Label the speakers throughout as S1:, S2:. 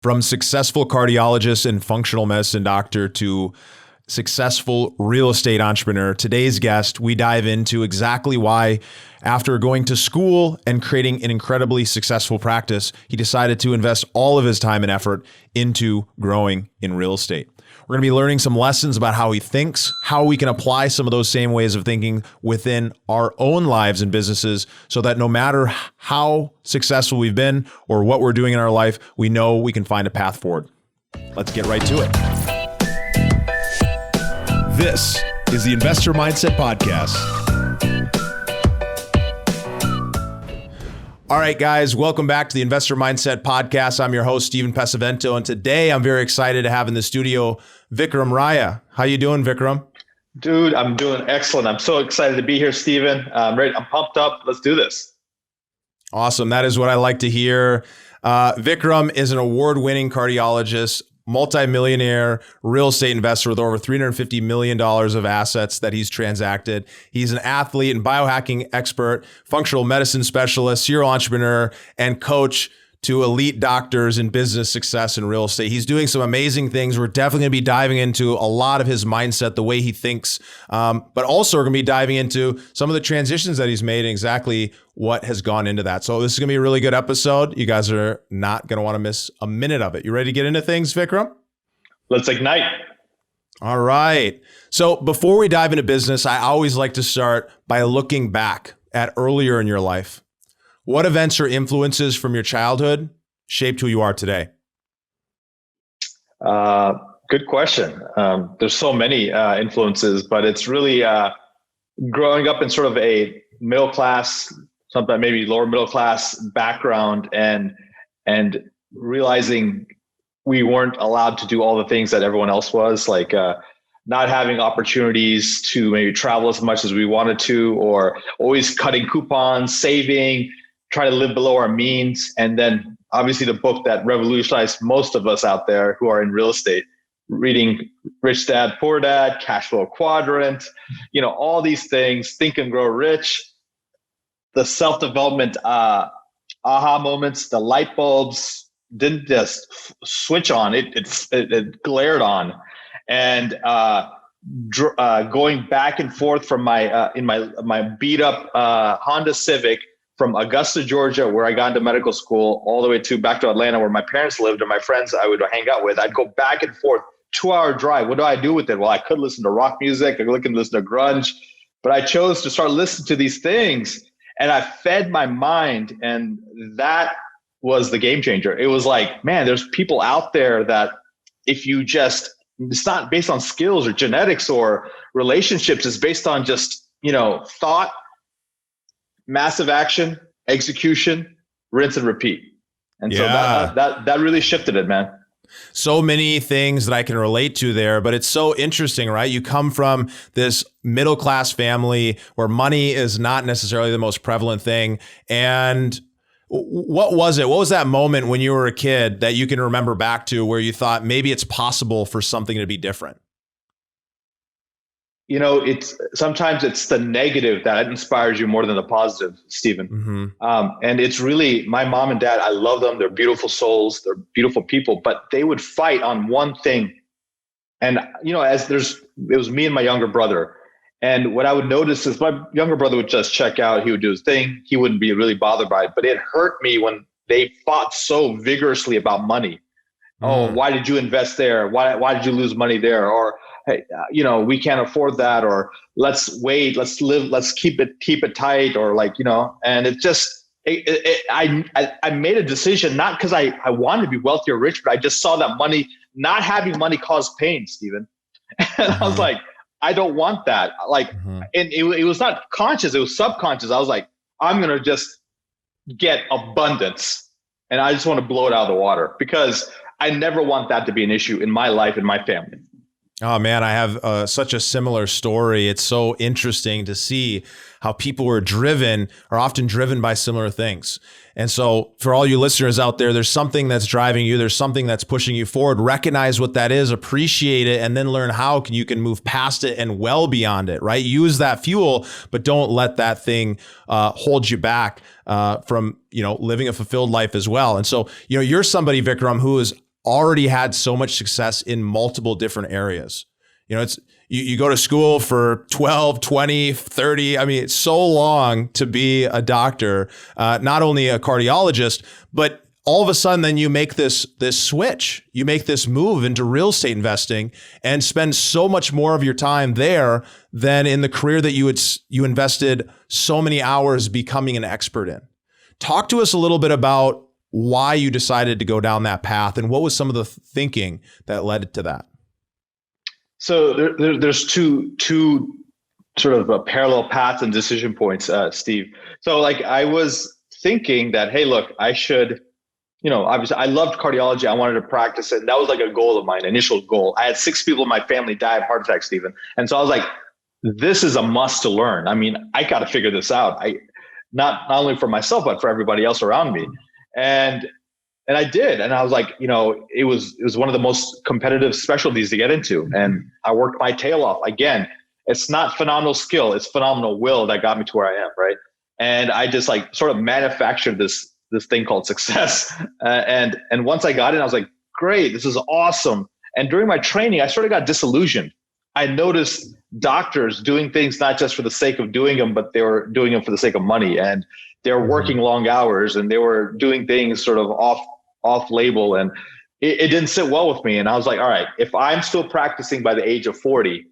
S1: From successful cardiologist and functional medicine doctor to successful real estate entrepreneur, today's guest, we dive into exactly why, after going to school and creating an incredibly successful practice, he decided to invest all of his time and effort into growing in real estate. We're going to be learning some lessons about how he thinks, how we can apply some of those same ways of thinking within our own lives and businesses so that no matter how successful we've been or what we're doing in our life, we know we can find a path forward. Let's get right to it. This is the Investor Mindset Podcast. All right, guys, welcome back to the Investor Mindset Podcast. I'm your host, Steven Pesavento, and today I'm very excited to have in the studio Vikram Raya. How you doing, Vikram?
S2: Dude, I'm doing excellent. I'm so excited to be here, Steven. I'm pumped up. Let's do this.
S1: Awesome. That is what I like to hear. Vikram is an award-winning cardiologist, multimillionaire real estate investor with over $350 million of assets that he's transacted. He's an athlete and biohacking expert, functional medicine specialist, serial entrepreneur, and coach to elite doctors in business success and real estate. He's doing some amazing things. We're definitely going to be diving into a lot of his mindset, the way he thinks, but also we're going to be diving into some of the transitions that he's made and exactly what has gone into that. So this is going to be a really good episode. You guys are not going to want to miss a minute of it. You ready to get into things, Vikram?
S2: Let's ignite.
S1: All right. So before we dive into business, I always like to start by looking back at earlier in your life. What events or influences from your childhood shaped who you are today?
S2: Good question. There's so many influences, but it's really growing up in sort of a middle class, sometimes maybe lower middle class background, and realizing we weren't allowed to do all the things that everyone else was, like not having opportunities to maybe travel as much as we wanted to, or always cutting coupons, saving, try to live below our means. And then obviously the book that revolutionized most of us out there who are in real estate, reading Rich Dad, Poor Dad, Cash Flow Quadrant, all these things, Think and Grow Rich, the self-development aha moments, the light bulbs didn't just switch on, it glared on. And going back and forth from my beat up Honda Civic from Augusta, Georgia, where I got into medical school, all the way back to Atlanta, where my parents lived and my friends I would hang out with. I'd go back and forth, 2-hour drive. What do I do with it? Well, I could listen to rock music, I could listen to grunge, but I chose to start listening to these things, and I fed my mind, and that was the game changer. It was like, man, there's people out there that if you just, it's not based on skills or genetics or relationships, it's based on just, thought, massive action, execution, rinse and repeat. And so that really shifted it, man.
S1: So many things that I can relate to there, but it's so interesting, right? You come from this middle-class family where money is not necessarily the most prevalent thing. And what was it? What was that moment when you were a kid that you can remember back to where you thought maybe it's possible for something to be different?
S2: Sometimes it's the negative that inspires you more than the positive, Steven. Mm-hmm. And it's really, my mom and dad, I love them. They're beautiful souls. They're beautiful people, but they would fight on one thing. And, it was me and my younger brother. And what I would notice is my younger brother would just check out. He would do his thing. He wouldn't be really bothered by it, but it hurt me when they fought so vigorously about money. Oh, why did you invest there? Why did you lose money there? Or, hey, we can't afford that, or let's wait, let's live, let's keep it tight, or and it just, I made a decision, not because I wanted to be wealthy or rich, but I just saw that not having money caused pain, Steven. And I was like, I don't want that. And it was not conscious, it was subconscious. I was like, I'm going to just get abundance, and I just want to blow it out of the water, because I never want that to be an issue in my life and my family.
S1: Oh man, I have such a similar story. It's so interesting to see how people are often driven by similar things. And so for all you listeners out there, there's something that's driving you. There's something that's pushing you forward. Recognize what that is, appreciate it, and then learn how you can move past it and well beyond it, right? Use that fuel, but don't let that thing hold you back from living a fulfilled life as well. And so, you're somebody, Vikram, who is already had so much success in multiple different areas. It's you go to school for 12, 20, 30. I mean, it's so long to be a doctor, not only a cardiologist, but all of a sudden then you make this switch. You make this move into real estate investing and spend so much more of your time there than in the career that you invested so many hours becoming an expert in. Talk to us a little bit about why you decided to go down that path and what was some of the thinking that led to that.
S2: So there's two sort of parallel paths and decision points, Steve. So like I was thinking that, hey, look, I should, obviously I loved cardiology. I wanted to practice it. And that was like a goal of mine, initial goal. I had 6 people in my family die of heart attack, Stephen. And so I was like, this is a must to learn. I mean, I got to figure this out. Not only for myself, but for everybody else around me. And I did. And I was like, it was one of the most competitive specialties to get into. And I worked my tail off. Again, it's not phenomenal skill. It's phenomenal will that got me to where I am. Right. And I just like sort of manufactured this thing called success. And once I got in, I was like, great, this is awesome. And during my training, I sort of got disillusioned. I noticed doctors doing things not just for the sake of doing them, but they were doing them for the sake of money. And they were working long hours and they were doing things sort of off label. And it didn't sit well with me. And I was like, all right, if I'm still practicing by the age of 40,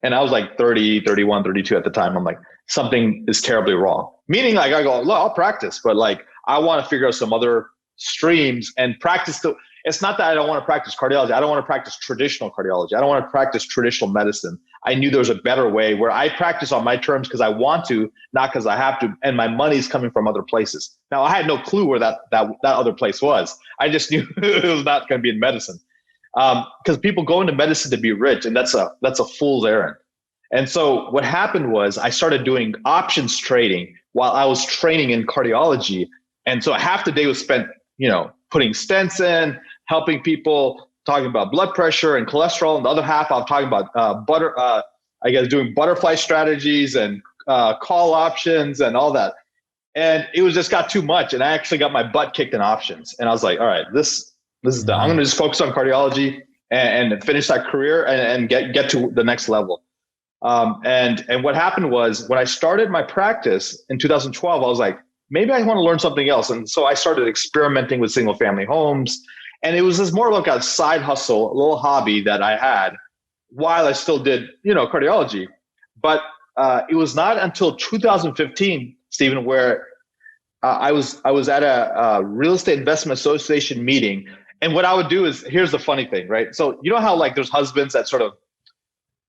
S2: and I was like 30, 31, 32 at the time, I'm like, something is terribly wrong. Meaning like I go, look, I'll practice, but like, I want to figure out some other streams and practice. It's not that I don't want to practice cardiology. I don't want to practice traditional cardiology. I don't want to practice traditional medicine. I knew there was a better way where I practice on my terms because I want to, not because I have to. And my money's coming from other places. Now, I had no clue where that other place was. I just knew it was not going to be in medicine. Because people go into medicine to be rich, and that's a fool's errand. And so what happened was I started doing options trading while I was training in cardiology. And so half the day was spent, putting stents in, helping people, talking about blood pressure and cholesterol. And the other half, I was talking about doing butterfly strategies and call options and all that. And it was just got too much. And I actually got my butt kicked in options. And I was like, all right, this is done. I'm going to just focus on cardiology and finish that career and get to the next level. And what happened was when I started my practice in 2012, I was like, maybe I want to learn something else. And so I started experimenting with single family homes. And it was just more like a side hustle, a little hobby that I had while I still did, cardiology. But it was not until 2015, Stephen, where I was at a real estate investment association meeting. And what I would do is, here's the funny thing, right? So you know how like there's husbands that sort of,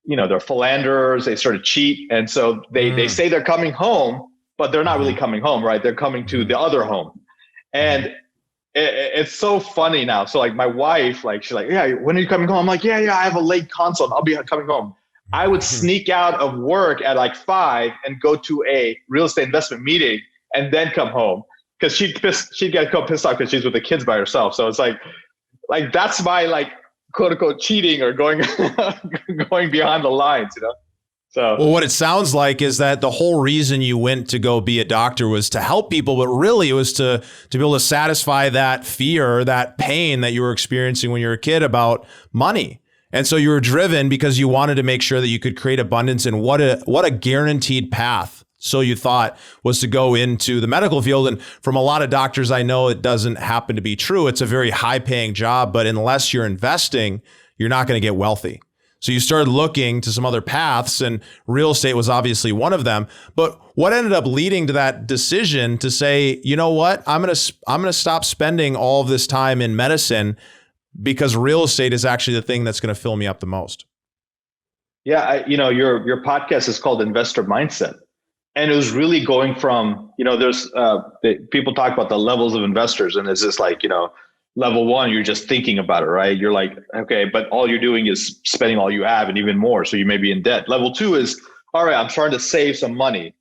S2: they're philanderers, they sort of cheat. And so they say they're coming home, but they're not really coming home, right? They're coming to the other home. And it's so funny now. So like my wife, like she's like, yeah, when are you coming home? I'm like, yeah, I have a late consult. I'll be coming home. I would sneak out of work at like 5 and go to a real estate investment meeting and then come home because she'd get pissed off because she's with the kids by herself. So it's like that's my like quote unquote cheating or going going beyond the lines, So,
S1: well, what it sounds like is that the whole reason you went to go be a doctor was to help people, but really it was to be able to satisfy that fear, that pain that you were experiencing when you were a kid about money. And so you were driven because you wanted to make sure that you could create abundance. And what a guaranteed path. So you thought was to go into the medical field. And from a lot of doctors I know, it doesn't happen to be true. It's a very high paying job, but unless you're investing, you're not going to get wealthy. So you started looking to some other paths, and real estate was obviously one of them. But what ended up leading to that decision to say, you know what, I'm going to stop spending all of this time in medicine because real estate is actually the thing that's going to fill me up the most?
S2: Yeah, your podcast is called Investor Mindset, and it was really going from there's people talk about the levels of investors, and it's just like level 1, you're just thinking about it, right? You're like, okay, but all you're doing is spending all you have and even more. So you may be in debt. Level 2 is, all right, I'm trying to save some money.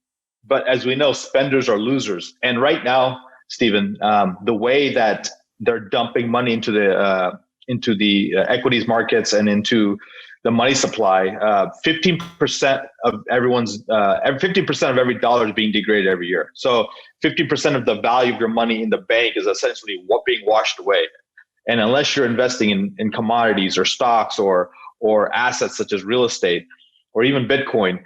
S2: But as we know, spenders are losers. And right now, Stephen, the way that they're dumping money into the equities markets and into the money supply, 15% of everyone's, 15% of every dollar is being degraded every year. So 50% of the value of your money in the bank is essentially being washed away. And unless you're investing in commodities or stocks or assets such as real estate or even Bitcoin,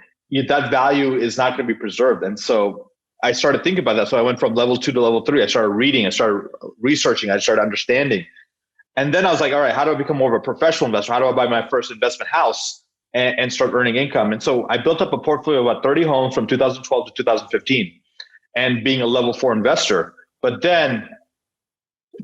S2: that value is not going to be preserved. And so I started thinking about that. So I went from level 2 to level 3. I started reading, I started researching, I started understanding. And then I was like, all right, how do I become more of a professional investor? How do I buy my first investment house and start earning income? And so I built up a portfolio of about 30 homes from 2012 to 2015 and being a level 4 investor. But then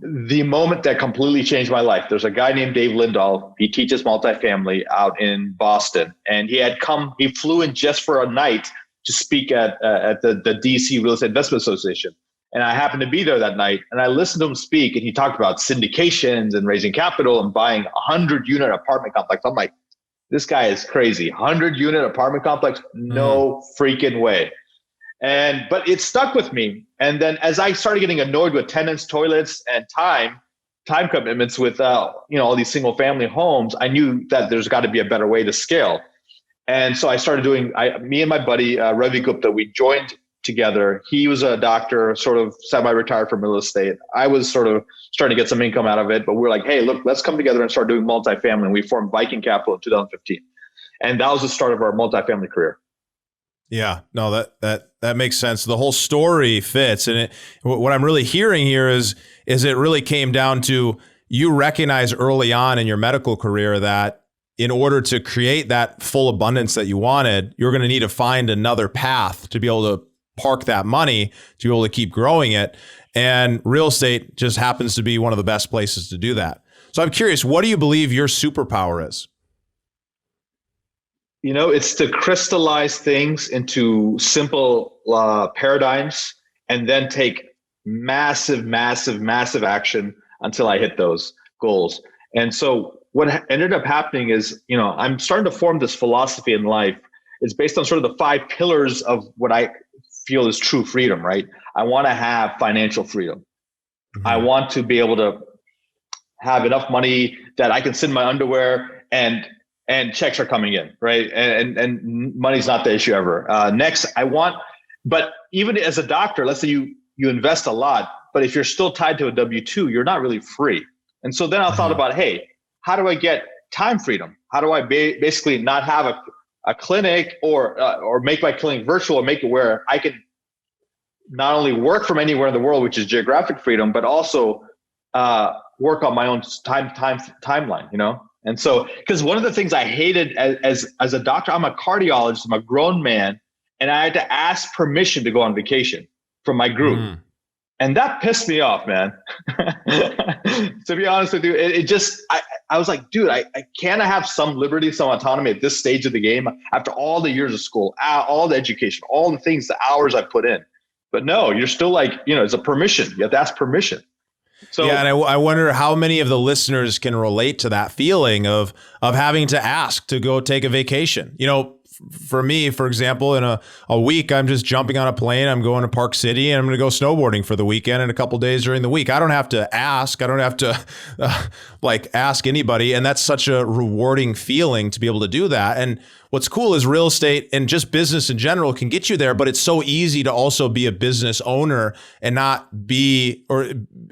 S2: the moment that completely changed my life, there's a guy named Dave Lindahl. He teaches multifamily out in Boston. And he flew in just for a night to speak at the DC Real Estate Investment Association. And I happened to be there that night, and I listened to him speak, and he talked about syndications and raising capital and buying 100-unit apartment complex. I'm like, this guy is crazy. 100-unit apartment complex? No freaking way. But it stuck with me. And then as I started getting annoyed with tenants, toilets, and time commitments with all these single family homes, I knew that there's got to be a better way to scale. And so I started me and my buddy, Ravi Gupta, we joined together. He was a doctor, sort of semi-retired from real estate. I was sort of starting to get some income out of it, but we were like, hey, look, let's come together and start doing multifamily. And we formed Viking Capital in 2015. And that was the start of our multifamily career.
S1: Yeah, no, that makes sense. The whole story fits. And what I'm really hearing here is it really came down to you recognize early on in your medical career that in order to create that full abundance that you wanted, you're going to need to find another path to be able to park that money, to be able to keep growing it. And real estate just happens to be one of the best places to do that. So I'm curious, what do you believe your superpower is?
S2: It's to crystallize things into simple paradigms and then take massive, massive, massive action until I hit those goals. And so what ended up happening is, I'm starting to form this philosophy in life. It's based on sort of the 5 pillars of what I feel is true freedom, right? I want to have financial freedom. Mm-hmm. I want to be able to have enough money that I can sit in my underwear and checks are coming in, right? And money's not the issue ever. Next, but even as a doctor, let's say you invest a lot, but if you're still tied to a W-2, you're not really free. And so then I thought about, hey, how do I get time freedom? How do I basically not have a clinic or make my clinic virtual, or make it where I can not only work from anywhere in the world, which is geographic freedom, but also work on my own timeline, And so, because one of the things I hated as a doctor, I'm a cardiologist, I'm a grown man, and I had to ask permission to go on vacation from my group. Mm. And that pissed me off, man. To be honest with you, I was like, dude, I can't have some liberty, some autonomy at this stage of the game after all the years of school, all the education, all the things, the hours I put in. But no, you're still like, it's a permission. You have to ask permission. So,
S1: yeah, and I wonder how many of the listeners can relate to that feeling of having to ask to go take a vacation. For me, for example, in a week, I'm just jumping on a plane. I'm going to Park City and I'm going to go snowboarding for the weekend and a couple days during the week. I don't have to ask. I don't have to ask anybody. And that's such a rewarding feeling to be able to do that. And what's cool is real estate and just business in general can get you there, but it's so easy to also be a business owner and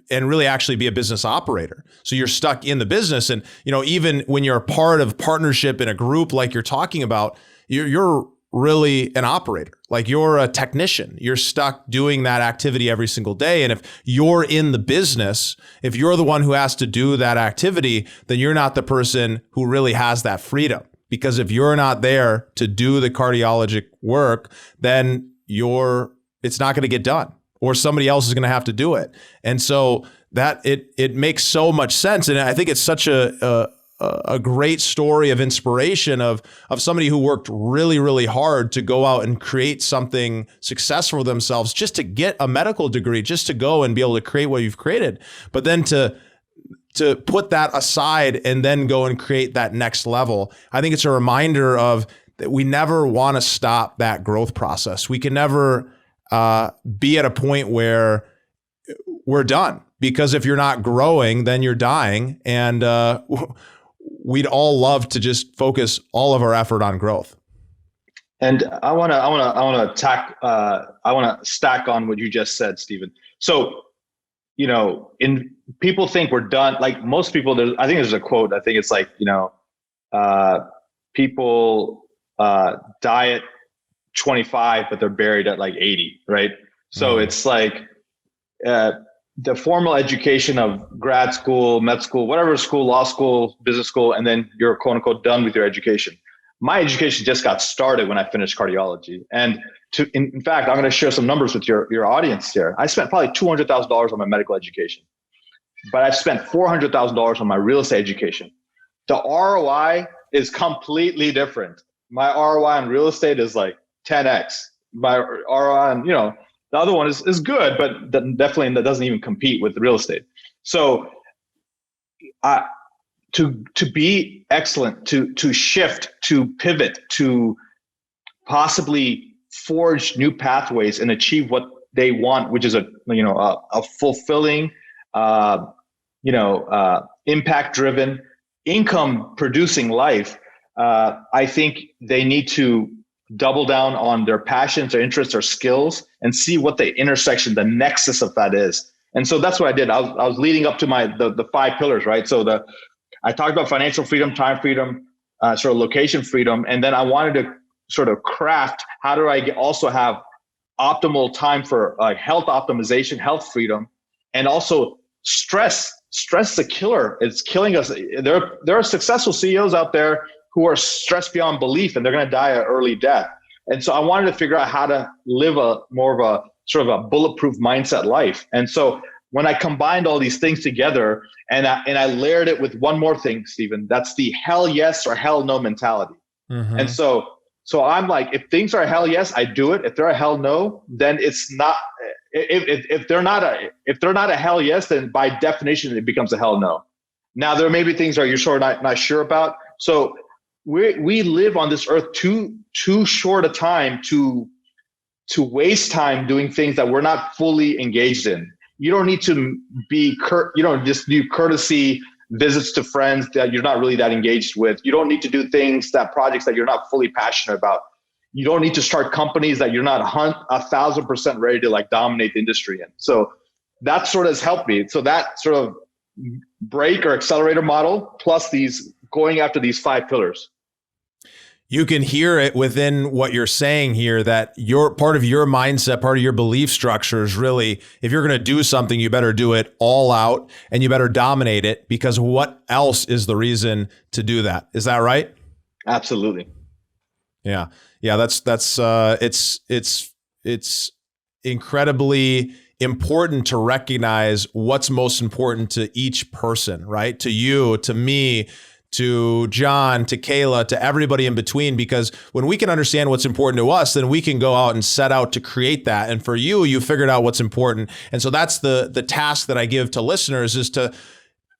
S1: really actually be a business operator. So you're stuck in the business. And, even when you're a part of partnership in a group like you're talking about, you're really an operator. Like you're a technician. You're stuck doing that activity every single day. And if you're in the business, if you're the one who has to do that activity, then you're not the person who really has that freedom. Because if you're not there to do the cardiologic work, then it's not going to get done, or somebody else is going to have to do it. And so that it makes so much sense. And I think it's such a great story of inspiration of somebody who worked really, really hard to go out and create something successful for themselves, just to get a medical degree, just to go and be able to create what you've created. But then to put that aside and then go and create that next level. I think it's a reminder of that we never want to stop that growth process. We can never be at a point where we're done, because if you're not growing, then you're dying. And we'd all love to just focus all of our effort on growth.
S2: And I want to stack on what you just said, Stephen. So in people think we're done. Like most people, I think there's a quote. I think it's like, people die at 25, but they're buried at like 80, right? So it's like the formal education of grad school, med school, whatever school, law school, business school, and then you're quote unquote done with your education. My education just got started when I finished cardiology. And in fact, I'm going to share some numbers with your audience here. I spent probably $200,000 on my medical education, but I've spent $400,000 on my real estate education. The ROI is completely different. My ROI on real estate is like 10x. My ROI on, the other one is good, but definitely that doesn't even compete with real estate. So to be excellent, to shift, to pivot, to possibly forge new pathways and achieve what they want, which is a fulfilling, impact-driven, income-producing life. I think they need to double down on their passions, their interests, their skills, and see what the intersection, the nexus of that is. And so that's what I did. I was leading up to the 5 pillars, right? So I talked about financial freedom, time freedom, sort of location freedom, and then I wanted to sort of craft how do I also have optimal time for health optimization, health freedom, and also stress. Stress is a killer. It's killing us. There are successful CEOs out there who are stressed beyond belief, and they're going to die an early death. And so I wanted to figure out how to live more of a sort of a bulletproof mindset life. And so when I combined all these things together and I layered it with one more thing, Stephen, that's the hell yes or hell no mentality. Mm-hmm. And so I'm like, if things are a hell yes, I do it. If they're a hell no, then it's not. If they're not a hell yes, then by definition it becomes a hell no. Now there may be things that you're sort of not sure about. So we live on this earth too short a time to waste time doing things that we're not fully engaged in. You don't need to be just do courtesy visits to friends that you're not really that engaged with. You don't need to do projects that you're not fully passionate about. You don't need to start companies that you're not 1,000% ready to like dominate the industry in. So that sort of has helped me. So that sort of brake or accelerator model plus going after these 5 pillars.
S1: You can hear it within what you're saying here that part of your mindset, part of your belief structure is really, if you're going to do something, you better do it all out and you better dominate it, because what else is the reason to do that? Is that right?
S2: Absolutely.
S1: Yeah. It's incredibly important to recognize what's most important to each person, right? To you, to me, to John, to Kayla, to everybody in between, because when we can understand what's important to us, then we can go out and set out to create that. And for you figured out what's important. And so that's the task that I give to listeners is to,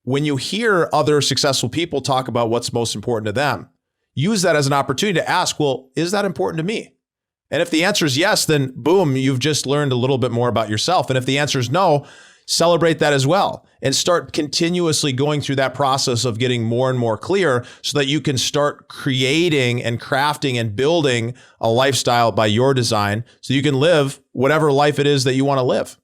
S1: when you hear other successful people talk about what's most important to them, use that as an opportunity to ask, well, is that important to me? And if the answer is yes, then boom, you've just learned a little bit more about yourself. And if the answer is no, celebrate that as well and start continuously going through that process of getting more and more clear so that you can start creating and crafting and building a lifestyle by your design so you can live whatever life it is that you want to live.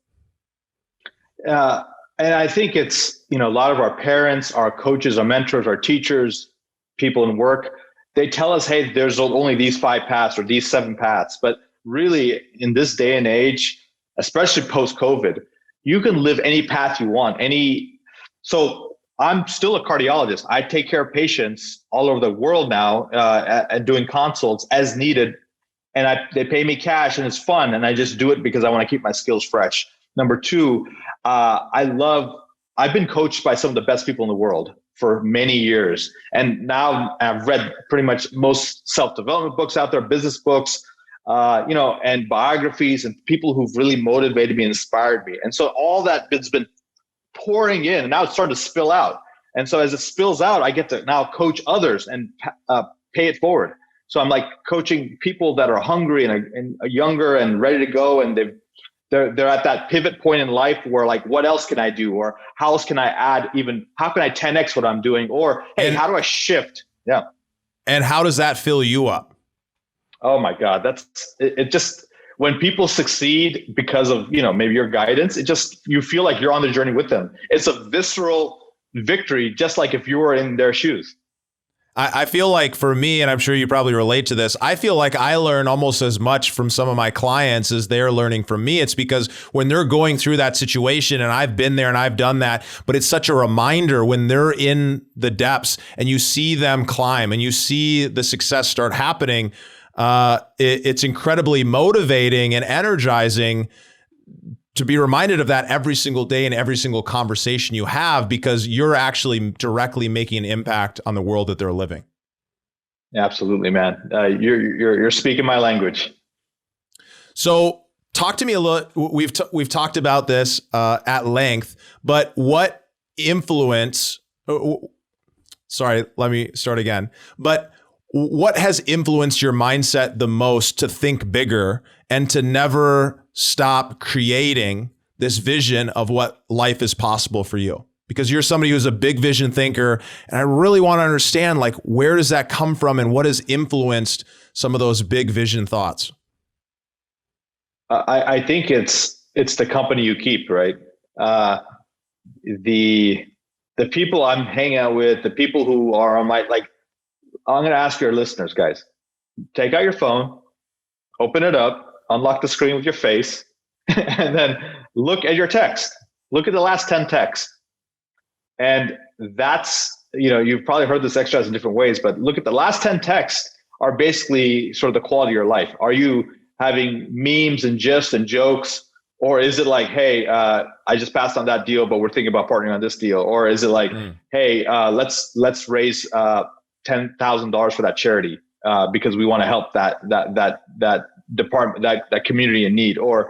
S2: And I think it's, a lot of our parents, our coaches, our mentors, our teachers, people in work, they tell us, hey, there's only these 5 paths or these 7 paths. But really in this day and age, especially post-COVID, you can live any path you want. So I'm still a cardiologist. I take care of patients all over the world now, and doing consults as needed. And they pay me cash and it's fun. And I just do it because I want to keep my skills fresh. Number 2, I've been coached by some of the best people in the world for many years. And now I've read pretty much most self-development books out there, business books, and biographies and people who've really motivated me and inspired me. And so all that has been pouring in and now it's starting to spill out. And so as it spills out, I get to now coach others and pay it forward. So I'm like coaching people that are hungry and younger and ready to go. And they're at that pivot point in life where like, what else can I do? Or how else can I add how can I 10X what I'm doing? Or, hey, how do I shift? Yeah.
S1: And how does that fill you up?
S2: Oh my God. when people succeed because of, maybe your guidance, you feel like you're on the journey with them. It's a visceral victory, just like if you were in their shoes.
S1: I feel like for me, and I'm sure you probably relate to this, I feel like I learn almost as much from some of my clients as they're learning from me. It's because when they're going through that situation, and I've been there and I've done that, but it's such a reminder when they're in the depths and you see them climb and you see the success start happening. It's incredibly motivating and energizing to be reminded of that every single day in every single conversation you have, because you're actually directly making an impact on the world that they're living.
S2: Absolutely, man. You're speaking my language.
S1: So talk to me a little. We've talked about this at length, but what influence? Sorry, let me start again. But what has influenced your mindset the most to think bigger and to never stop creating this vision of what life is possible for you? Because you're somebody who's a big vision thinker, and I really want to understand, like, where does that come from and what has influenced some of those big vision thoughts?
S2: I think it's the company you keep, right? The people I'm hanging out with, the people who are on my, like, I'm going to ask your listeners, guys, take out your phone, open it up, unlock the screen with your face, and then look at your text. Look at the last 10 texts. And that's, you've probably heard this exercise in different ways, but look at the last 10 texts are basically sort of the quality of your life. Are you having memes and gifs and jokes? Or is it like, hey, I just passed on that deal, but we're thinking about partnering on this deal? Or is it like, hey, let's raise $10,000 for that charity because we want to help that department, that community in need? Or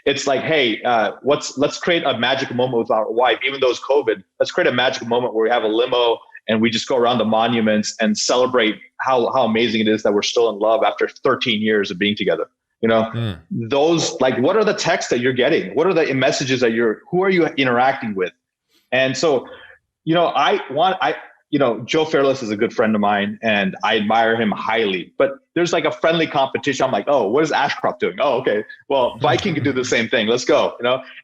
S2: it's like, hey, let's create a magical moment with our wife, even though it's COVID. Let's create a magical moment where we have a limo and we just go around the monuments and celebrate how amazing it is that we're still in love after 13 years of being together. Those, like, what are the texts that you're getting? What are the messages who are you interacting with? And so, Joe Fairless is a good friend of mine and I admire him highly, but there's like a friendly competition. I'm like, oh, what is Ashcroft doing? Oh, okay. Well, Viking can do the same thing. Let's go.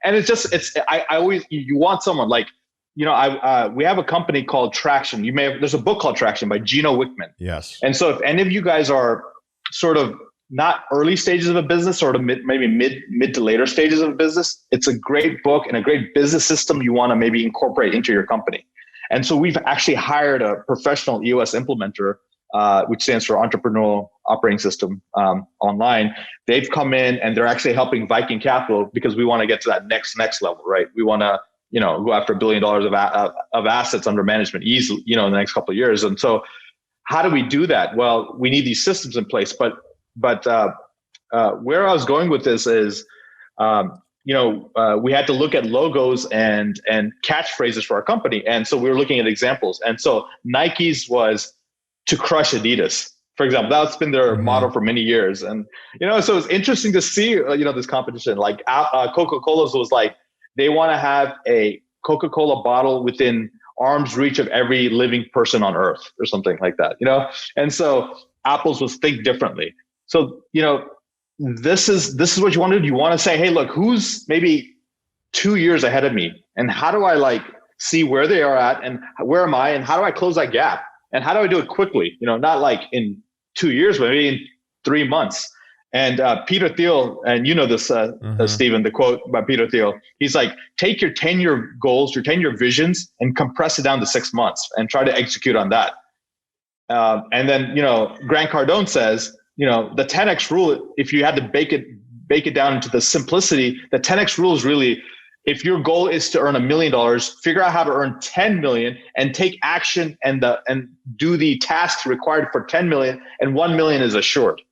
S2: And I always, you want someone like, we have a company called Traction. There's a book called Traction by Gino Wickman.
S1: Yes.
S2: And so if any of you guys are sort of not early stages of a business, or maybe mid to later stages of a business, it's a great book and a great business system you want to maybe incorporate into your company. And so we've actually hired a professional EOS implementer, which stands for Entrepreneurial Operating System online. They've come in and they're actually helping Viking Capital because we want to get to that next level, right? We want to, go after $1 billion of assets under management easily, in the next couple of years. And so how do we do that? Well, we need these systems in place. But where I was going with this is, we had to look at logos and catchphrases for our company. And so we were looking at examples. And so Nike's was to crush Adidas, for example. That's been their motto for many years. And, so it's interesting to see, this competition. Like Coca-Cola's was like, they want to have a Coca-Cola bottle within arm's reach of every living person on earth or something like that, And so Apple's was think differently. So, this is what you want to do. You want to say, hey, look, who's maybe 2 years ahead of me? And how do I see where they are at and where am I? And how do I close that gap? And how do I do it quickly? Not like in 2 years, but maybe in 3 months. And Peter Thiel, and this, Stephen, the quote by Peter Thiel, he's like, take your 10-year goals, your 10-year visions and compress it down to 6 months and try to execute on that. And then, Grant Cardone says, the 10X rule, if you had to bake it down into the simplicity, the 10X rule is really, if your goal is to earn $1 million, figure out how to earn 10 million and take action and do the tasks required for 10 million, and 1 million is assured.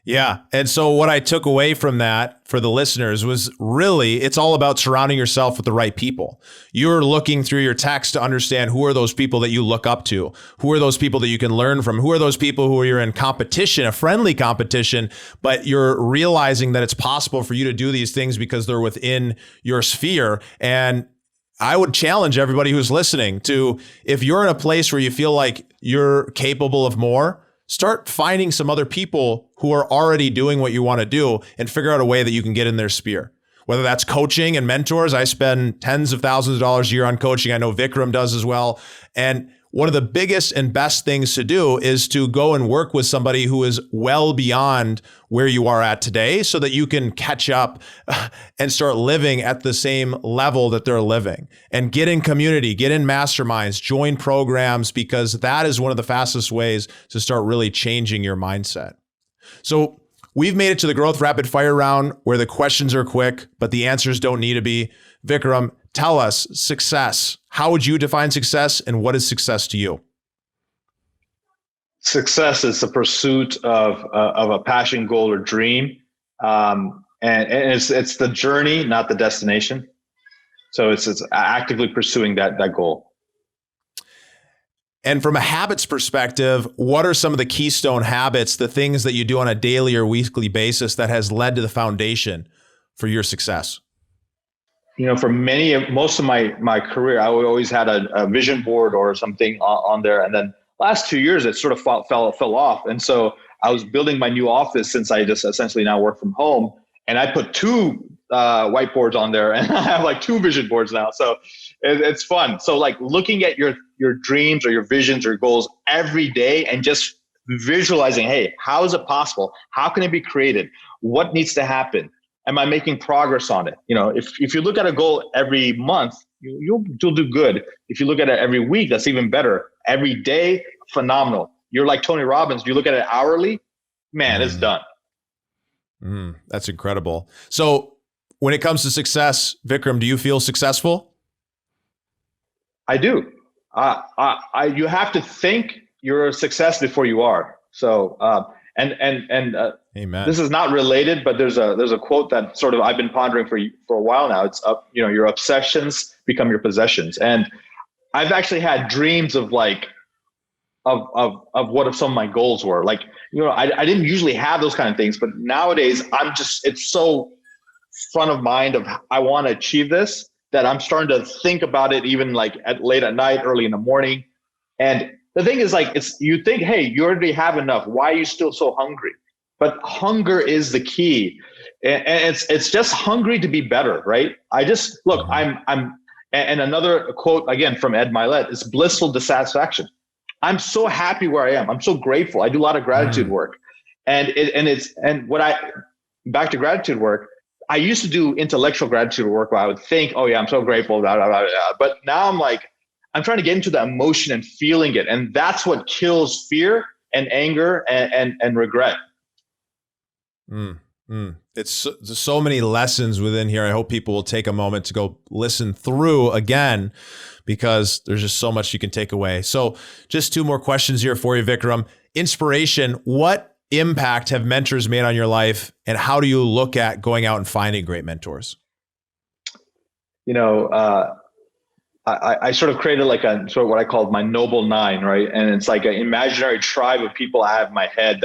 S1: Yeah. And so what I took away from that for the listeners was really, it's all about surrounding yourself with the right people. You're looking through your text to understand who are those people that you look up to? Who are those people that you can learn from? Who are those people who you're in competition, a friendly competition, but you're realizing that it's possible for you to do these things because they're within your sphere. And I would challenge everybody who's listening to, if you're in a place where you feel like you're capable of more, start finding some other people who are already doing what you want to do and figure out a way that you can get in their sphere. Whether that's coaching and mentors. I spend tens of thousands of dollars a year on coaching. I know Vikram does as well. And one of the biggest and best things to do is to go and work with somebody who is well beyond where you are at today so that you can catch up and start living at the same level that they're living. And get in community, get in masterminds, join programs, because that is one of the fastest ways to start really changing your mindset. So we've made it to the growth rapid fire round where the questions are quick, but the answers don't need to be. Vikram, tell us success. How would you define success, and what is success to you?
S2: Success is the pursuit of a passion, goal, or dream. And it's the journey, not the destination. So it's actively pursuing that goal.
S1: And from a habits perspective, what are some of the keystone habits, the things that you do on a daily or weekly basis that has led to the foundation for your success?
S2: For most of my career, I always had a vision board or something on there. And then last 2 years, it sort of fell off. And so I was building my new office since I just essentially now work from home. And I put 2 whiteboards on there, and I have like 2 vision boards now. So it's fun. So like looking at your dreams or your visions or goals every day and just visualizing, hey, how is it possible? How can it be created? What needs to happen? Am I making progress on it? If you look at a goal every month, you'll do good. If you look at it every week, that's even better. Every day, phenomenal. You're like Tony Robbins. You look at it hourly, man, it's done.
S1: That's incredible. So when it comes to success, Vikram, do you feel successful?
S2: I do. You have to think you're a success before you are. So,
S1: Amen.
S2: This is not related, but there's a quote that sort of I've been pondering for a while now. It's your obsessions become your possessions. And I've actually had dreams of what if some of my goals were. Like, I didn't usually have those kind of things, but nowadays it's so front of mind of I want to achieve this that I'm starting to think about it even like late at night, early in the morning. And the thing is, like, you think, hey, you already have enough. Why are you still so hungry? But hunger is the key. And it's just hungry to be better, right? And another quote again from Ed Milet is blissful dissatisfaction. I'm so happy where I am. I'm so grateful. I do a lot of gratitude work. Back to gratitude work, I used to do intellectual gratitude work where I would think, oh yeah, I'm so grateful, blah, blah, blah, blah. But now I'm trying to get into the emotion and feeling it. And that's what kills fear and anger and regret.
S1: It's so many lessons within here. I hope people will take a moment to go listen through again, because there's just so much you can take away. So just 2 more questions here for you, Vikram. Inspiration, what impact have mentors made on your life, and how do you look at going out and finding great mentors?
S2: I sort of created like a sort of what I called my noble 9, right? And it's like an imaginary tribe of people I have in my head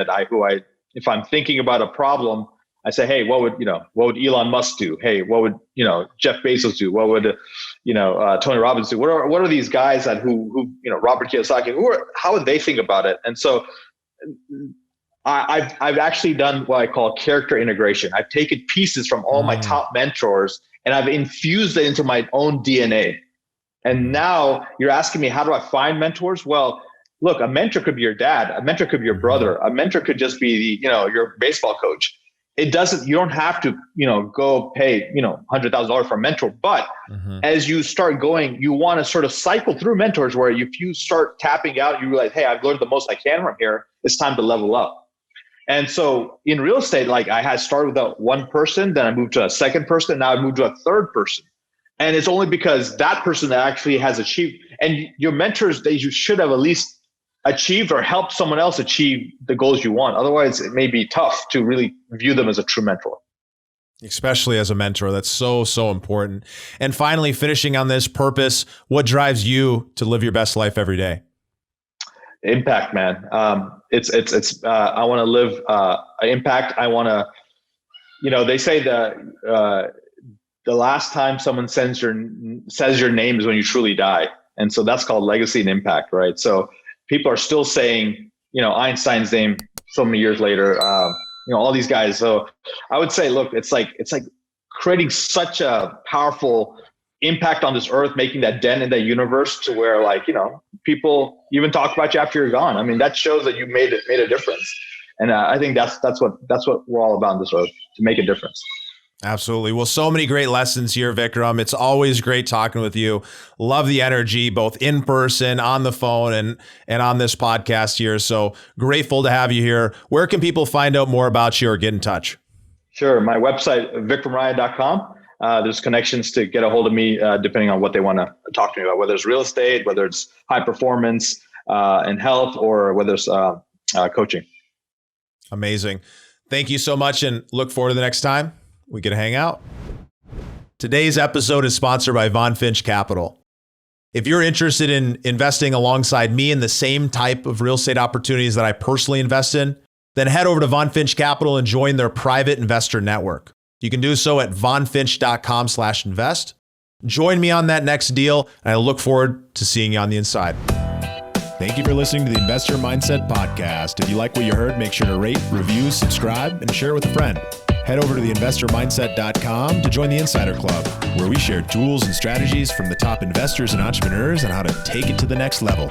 S2: if I'm thinking about a problem, I say, hey, what would Elon Musk do? Hey, what would, Jeff Bezos do? What would, Tony Robbins do? What are these guys who Robert Kiyosaki, how would they think about it? And so I've actually done what I call character integration. I've taken pieces from all my top mentors and I've infused it into my own DNA. And now you're asking me, how do I find mentors? Well, look, a mentor could be your dad. A mentor could be your brother. A mentor could just be your baseball coach. You don't have to, go pay, $100,000 for a mentor. But as you start going, you want to sort of cycle through mentors where if you start tapping out, you realize, hey, I've learned the most I can from here. It's time to level up. And so in real estate, like I had started with one person, then I moved to a second person. Now I moved to a third person. And it's only because that person that actually has achieved, and your mentors, you should have at least achieved or helped someone else achieve the goals you want. Otherwise, it may be tough to really view them as a true mentor.
S1: Especially as a mentor. That's so, so important. And finally, finishing on this purpose, what drives you to live your best life every day?
S2: Impact, man. I want to live impact. I want to, they say the last time someone says your name is when you truly die. And so that's called legacy and impact, right? So people are still saying, Einstein's name so many years later, all these guys. So I would say, look, it's like creating such a powerful impact on this earth, making that dent in that universe to where people even talk about you after you're gone. I mean, that shows that you made a difference. And I think that's what we're all about on this earth, to make a difference.
S1: Absolutely. Well, so many great lessons here, Vikram. It's always great talking with you. Love the energy, both in person, on the phone, and on this podcast here. So grateful to have you here. Where can people find out more about you or get in touch?
S2: Sure. My website, vikramraya.com. There's connections to get a hold of me, depending on what they want to talk to me about, whether it's real estate, whether it's high performance and health, or whether it's coaching.
S1: Amazing. Thank you so much, and look forward to the next time we get to hang out. Today's episode is sponsored by Von Finch Capital. If you're interested in investing alongside me in the same type of real estate opportunities that I personally invest in, then head over to Von Finch Capital and join their private investor network. You can do so at vonfinch.com/invest. Join me on that next deal, and I look forward to seeing you on the inside. Thank you for listening to the Investor Mindset Podcast. If you like what you heard, make sure to rate, review, subscribe, and share with a friend. Head over to theinvestormindset.com to join the Insider Club, where we share tools and strategies from the top investors and entrepreneurs on how to take it to the next level.